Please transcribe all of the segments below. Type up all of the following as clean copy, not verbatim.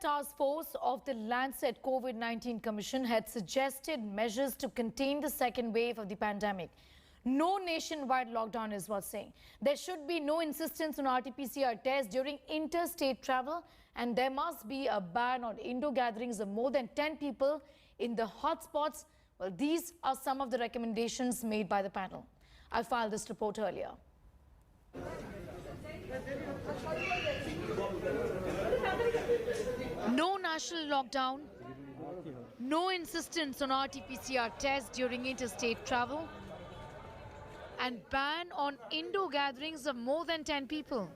Task force of the Lancet COVID-19 Commission had suggested measures to contain the second wave of the pandemic. No nationwide lockdown is what's saying. There should be no insistence on RT-PCR tests during interstate travel, and there must be a ban on indoor gatherings of more than 10 people in the hotspots. Well, these are some of the recommendations made by the panel. I filed this report earlier. No national lockdown, no insistence on RT-PCR tests during interstate travel, and ban on indoor gatherings of more than 10 people.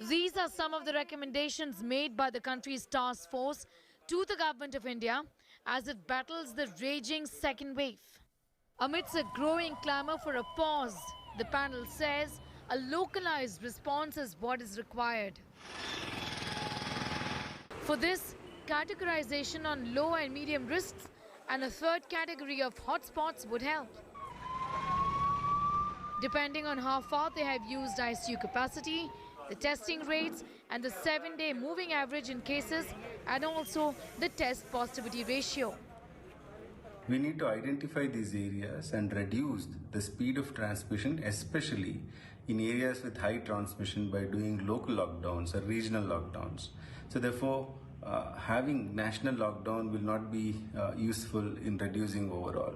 These are some of the recommendations made by the country's task force to the Government of India as it battles the raging second wave. Amidst a growing clamour for a pause, the panel says a localized response is what is required. For this, categorization on low and medium risks and a third category of hotspots would help. Depending on how far they have used ICU capacity, the testing rates and the 7-day moving average in cases, and also the test positivity ratio. We need to identify these areas and reduce the speed of transmission, especially in areas with high transmission, by doing local lockdowns or regional lockdowns. So therefore, having national lockdown will not be useful in reducing overall.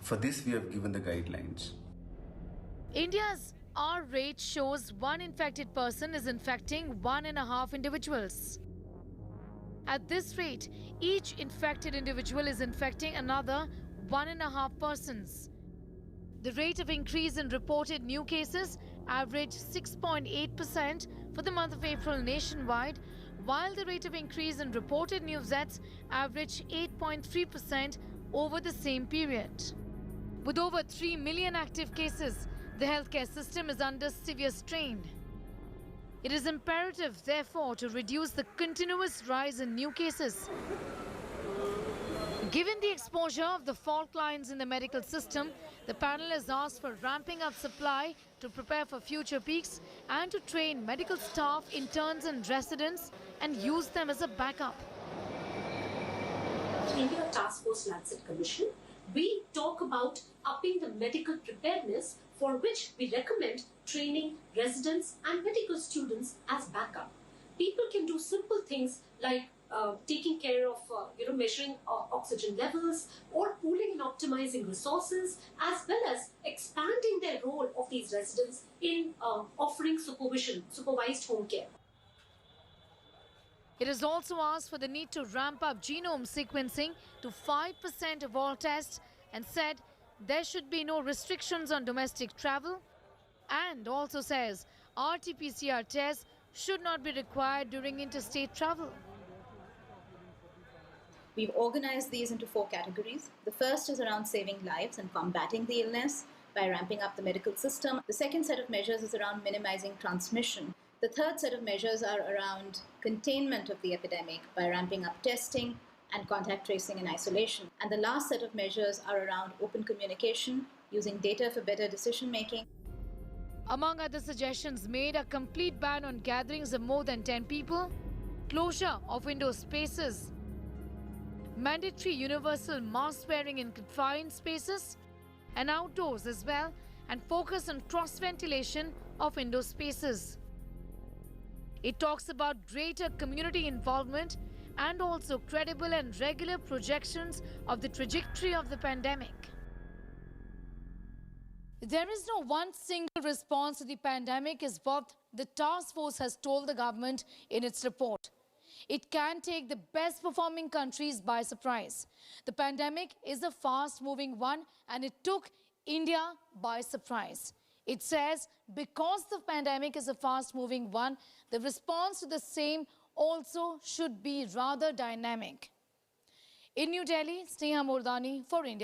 For this, we have given the guidelines. India's R rate shows one infected person is infecting 1.5 individuals. At this rate, each infected individual is infecting another 1.5 persons. The rate of increase in reported new cases averaged 6.8% for the month of April nationwide, while the rate of increase in reported new deaths averaged 8.3% over the same period. With over 3 million active cases, the healthcare system is under severe strain. It is imperative, therefore, to reduce the continuous rise in new cases. Given the exposure of the fault lines in the medical system, the panel has asked for ramping up supply to prepare for future peaks and to train medical staff, interns and residents and use them as a backup. India Task Force Lancet Commission, we talk about upping the medical preparedness, for which we recommend training residents and medical students as backup. People can do simple things like taking care of measuring oxygen levels or pooling and optimizing resources, as well as expanding their role of these residents in offering supervised home care. It has also asked for the need to ramp up genome sequencing to 5% of all tests and said there should be no restrictions on domestic travel, and also says RT-PCR tests should not be required during interstate travel. We've organized these into 4 categories. The first is around saving lives and combating the illness by ramping up the medical system. The second set of measures is around minimizing transmission. The third set of measures are around containment of the epidemic by ramping up testing and contact tracing and isolation. And the last set of measures are around open communication, using data for better decision making. Among other suggestions made, a complete ban on gatherings of more than 10 people, closure of indoor spaces, mandatory universal mask wearing in confined spaces and outdoors as well, and focus on cross-ventilation of indoor spaces. It talks about greater community involvement and also credible and regular projections of the trajectory of the pandemic. There is no one single response to the pandemic, is what the task force has told the government in its report. It can take the best performing countries by surprise. The pandemic is a fast-moving one and it took India by surprise. It says because the pandemic is a fast-moving one, the response to the same also should be rather dynamic. In New Delhi, Sneha Mordani for India.